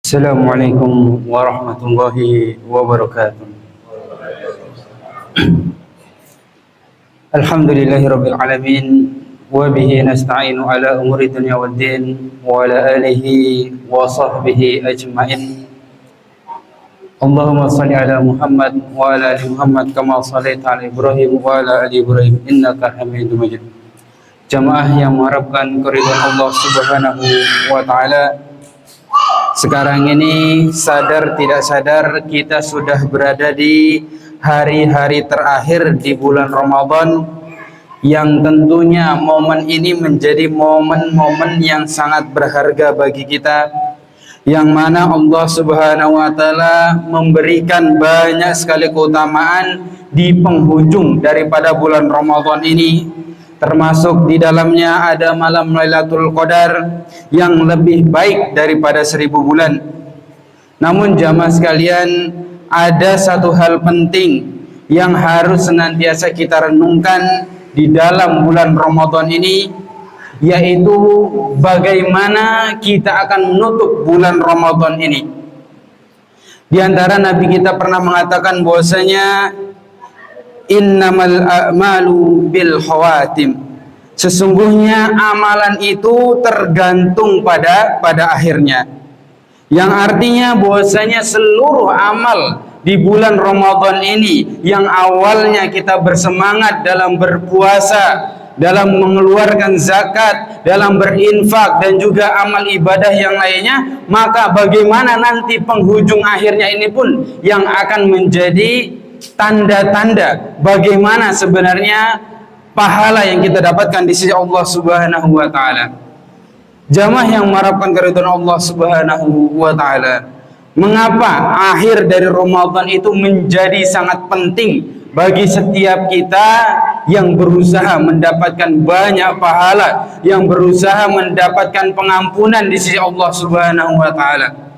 Assalamualaikum warahmatullahi wabarakatuh. Alhamdulillahirabbil alamin wa bihi nasta'inu ala umuri dunya waddin wa ala alihi wa sahbihi ajmain. Allahumma shalli ala Muhammad wa ala ali Muhammad kama shallaita ala Ibrahim wa ala ali Ibrahim innaka Hamidum Majid. Jamaah yang mengharapkan keridhaan Allah Subhanahu wa taala, sekarang ini sadar tidak sadar kita sudah berada di hari-hari terakhir di bulan Ramadan, yang tentunya momen ini menjadi momen-momen yang sangat berharga bagi kita, yang mana Allah Subhanahu wa taala memberikan banyak sekali keutamaan di penghujung daripada bulan Ramadan ini. Termasuk di dalamnya ada malam Lailatul Qadar yang lebih baik daripada 1000 bulan. Namun jamaah sekalian, ada satu hal penting yang harus senantiasa kita renungkan di dalam bulan Ramadan ini, yaitu bagaimana kita akan menutup bulan Ramadan ini. Di antara Nabi kita pernah mengatakan bahwasanya innamal a'malu bil khawatim. Sesungguhnya amalan itu tergantung pada akhirnya. Yang artinya bahwasanya seluruh amal di bulan Ramadan ini, yang awalnya kita bersemangat dalam berpuasa, dalam mengeluarkan zakat, dalam berinfak dan juga amal ibadah yang lainnya, maka bagaimana nanti penghujung akhirnya ini pun yang akan menjadi tanda-tanda bagaimana sebenarnya pahala yang kita dapatkan di sisi Allah Subhanahu wa taala. Jamaah yang mengharapkan keridhaan Allah Subhanahu wa taala, mengapa akhir dari Ramadan itu menjadi sangat penting bagi setiap kita yang berusaha mendapatkan banyak pahala, yang berusaha mendapatkan pengampunan di sisi Allah Subhanahu wa taala.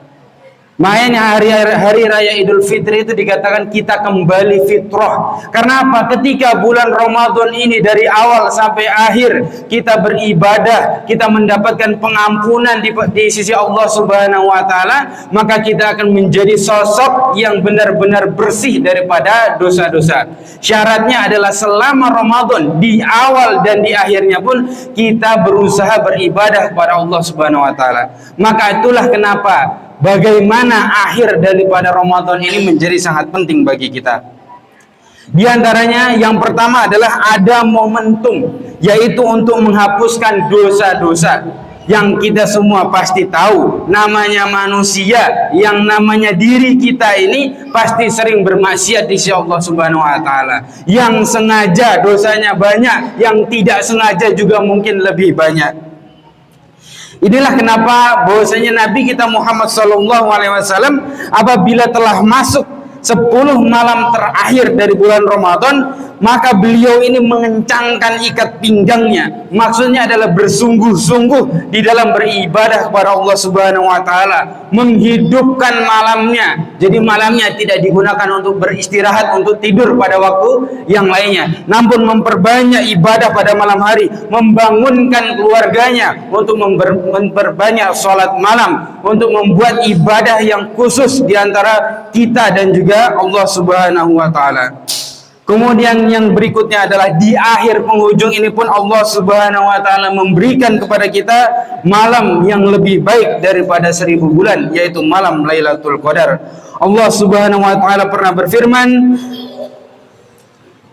Makanya hari raya Idul Fitri itu dikatakan kita kembali fitrah. Karena apa? Ketika bulan Ramadan ini dari awal sampai akhir kita beribadah, kita mendapatkan pengampunan di sisi Allah Subhanahu wa taala, maka kita akan menjadi sosok yang benar-benar bersih daripada dosa-dosa. Syaratnya adalah selama Ramadan, di awal dan di akhirnya pun kita berusaha beribadah kepada Allah Subhanahu wa taala. Maka itulah kenapa bagaimana akhir daripada Ramadan ini menjadi sangat penting bagi kita. Di antaranya yang pertama adalah ada momentum, yaitu untuk menghapuskan dosa-dosa. Yang kita semua pasti tahu, namanya manusia, yang namanya diri kita ini pasti sering bermaksiat di sisi Allah Subhanahu wa taala. Yang sengaja dosanya banyak, yang tidak sengaja juga mungkin lebih banyak. Inilah kenapa bahwasanya Nabi kita Muhammad SAW apabila telah masuk 10 malam terakhir dari bulan Ramadan, maka beliau ini mengencangkan ikat pinggangnya. Maksudnya adalah bersungguh-sungguh di dalam beribadah kepada Allah Subhanahu wa taala, menghidupkan malamnya. Jadi malamnya tidak digunakan untuk beristirahat, untuk tidur pada waktu yang lainnya, namun memperbanyak ibadah pada malam hari, membangunkan keluarganya untuk memperbanyak sholat malam, untuk membuat ibadah yang khusus di antara kita dan juga Allah Subhanahu wa taala. Kemudian yang berikutnya adalah di akhir penghujung ini pun Allah Subhanahu wa taala memberikan kepada kita malam yang lebih baik daripada 1000 bulan, yaitu malam Lailatul Qadar. Allah Subhanahu wa taala pernah berfirman,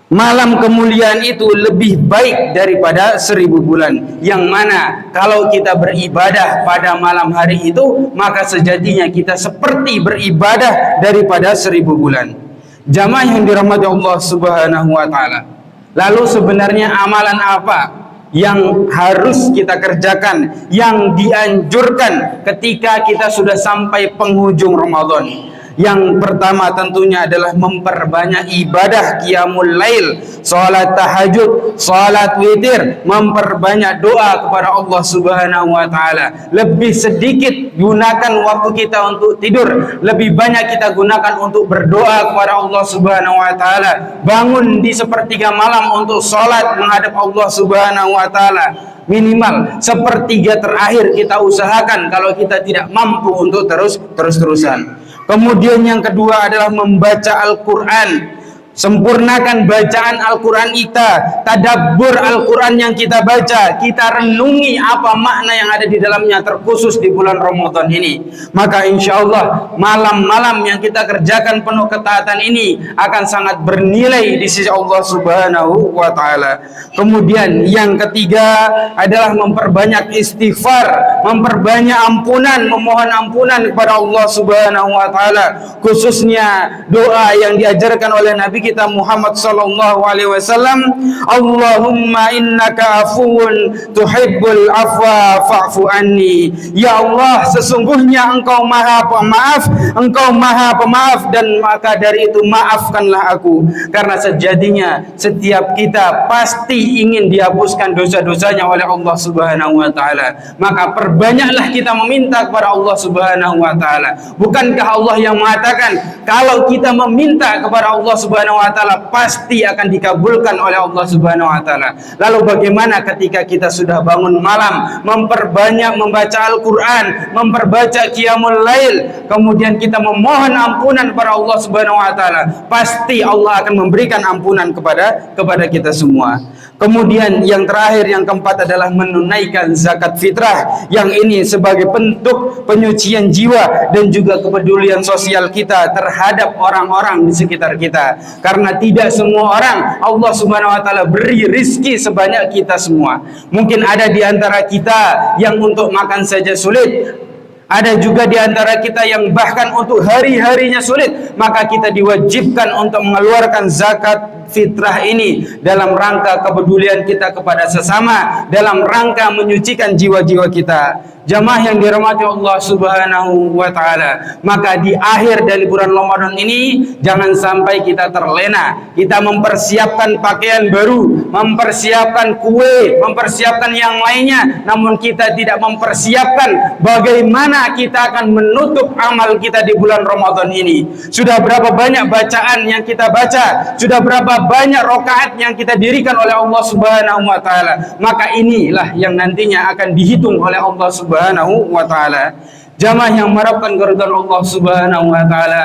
malam kemuliaan itu lebih baik daripada 1000 bulan. Yang mana kalau kita beribadah pada malam hari itu, maka sejatinya kita seperti beribadah daripada 1000 bulan. Jamaah yang dirahmati Allah Subhanahu wa taala, lalu sebenarnya amalan apa yang harus kita kerjakan, yang dianjurkan ketika kita sudah sampai penghujung Ramadan? Yang pertama tentunya adalah memperbanyak ibadah qiyamul lail, salat tahajud, salat witir, memperbanyak doa kepada Allah Subhanahu wa taala. Lebih sedikit gunakan waktu kita untuk tidur, lebih banyak kita gunakan untuk berdoa kepada Allah Subhanahu wa taala. Bangun di sepertiga malam untuk salat menghadap Allah Subhanahu wa taala. Minimal sepertiga terakhir kita usahakan kalau kita tidak mampu untuk terus-terusan. Kemudian yang kedua adalah membaca Al-Quran. Sempurnakan bacaan Al-Quran kita, tadabbur Al-Quran yang kita baca, kita renungi apa makna yang ada di dalamnya, terkhusus di bulan Ramadan ini. Maka insya Allah malam-malam yang kita kerjakan penuh ketaatan ini akan sangat bernilai di sisi Allah Subhanahu wa ta'ala. Kemudian yang ketiga adalah memperbanyak istighfar, memperbanyak ampunan, memohon ampunan kepada Allah Subhanahu wa ta'ala, khususnya doa yang diajarkan oleh Nabi kita Muhammad sallallahu alaihi wasallam, Allahumma innaka afuwun tuhibbul afwa fa'fu anni. Ya Allah, sesungguhnya Engkau Maha Pemaaf, Engkau Maha Pemaaf, dan maka dari itu maafkanlah aku. Karena sejatinya setiap kita pasti ingin dihapuskan dosa-dosanya oleh Allah Subhanahu wa taala. Maka perbanyaklah kita meminta kepada Allah Subhanahu wa taala. Bukankah Allah yang mengatakan kalau kita meminta kepada Allah Subhanahu wa ta'ala pasti akan dikabulkan oleh Allah Subhanahu wa ta'ala. Lalu bagaimana ketika kita sudah bangun malam, memperbanyak membaca Al-Quran, memperbaca qiyamul lail, kemudian kita memohon ampunan kepada Allah Subhanahu wa ta'ala, pasti Allah akan memberikan ampunan kepada kita semua. Kemudian yang terakhir, yang keempat adalah menunaikan zakat fitrah. Yang ini sebagai bentuk penyucian jiwa dan juga kepedulian sosial kita terhadap orang-orang di sekitar kita. Karena tidak semua orang Allah Subhanahu wa taala beri rizki sebanyak kita semua. Mungkin ada di antara kita yang untuk makan saja sulit. Ada juga di antara kita yang bahkan untuk hari-harinya sulit. Maka kita diwajibkan untuk mengeluarkan zakat fitrah ini dalam rangka kepedulian kita kepada sesama, dalam rangka menyucikan jiwa-jiwa kita. Jamaah yang dirahmati Allah Subhanahu wa ta'ala, maka di akhir dari bulan Ramadan ini jangan sampai kita terlena. Kita mempersiapkan pakaian baru, mempersiapkan kue, mempersiapkan yang lainnya, namun kita tidak mempersiapkan bagaimana kita akan menutup amal kita di bulan Ramadan ini. Sudah berapa banyak bacaan yang kita baca, sudah berapa banyak rakaat yang kita dirikan oleh Allah Subhanahu wa ta'ala. Maka inilah yang nantinya akan dihitung oleh Allah Subhanahu wa ta'ala. Jamaah yang mengharapkan keridhaan Allah Subhanahu wa ta'ala,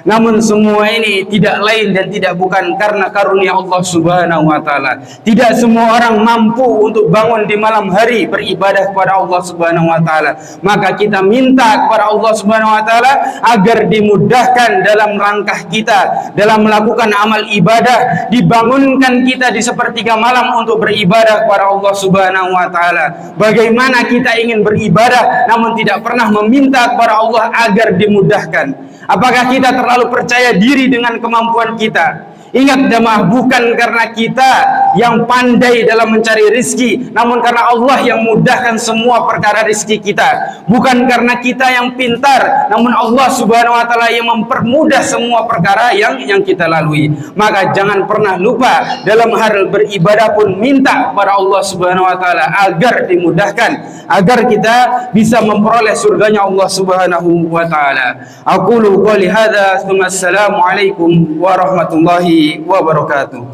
namun semua ini tidak lain dan tidak bukan karena karunia Allah Subhanahu wa ta'ala. Tidak semua orang mampu untuk bangun di malam hari beribadah kepada Allah Subhanahu wa ta'ala. Maka kita minta kepada Allah Subhanahu wa ta'ala agar dimudahkan dalam langkah kita dalam melakukan amal ibadah, dibangunkan kita di sepertiga malam untuk beribadah kepada Allah Subhanahu wa ta'ala. Bagaimana kita ingin beribadah namun tidak pernah meminta kepada Allah agar dimudahkan? Apakah kita terlalu percaya diri dengan kemampuan kita? Ingat jemaah, bukan karena kita yang pandai dalam mencari rizki, namun karena Allah yang mudahkan semua perkara rizki kita. Bukan karena kita yang pintar, namun Allah Subhanahu wa ta'ala yang mempermudah semua perkara yang kita lalui. Maka jangan pernah lupa dalam hal beribadah pun minta kepada Allah Subhanahu wa ta'ala agar dimudahkan, agar kita bisa memperoleh surganya Allah Subhanahu wa ta'ala. Aqulu qouli hadza, tsumma assalamu alaikum warahmatullahi wabarakatuh.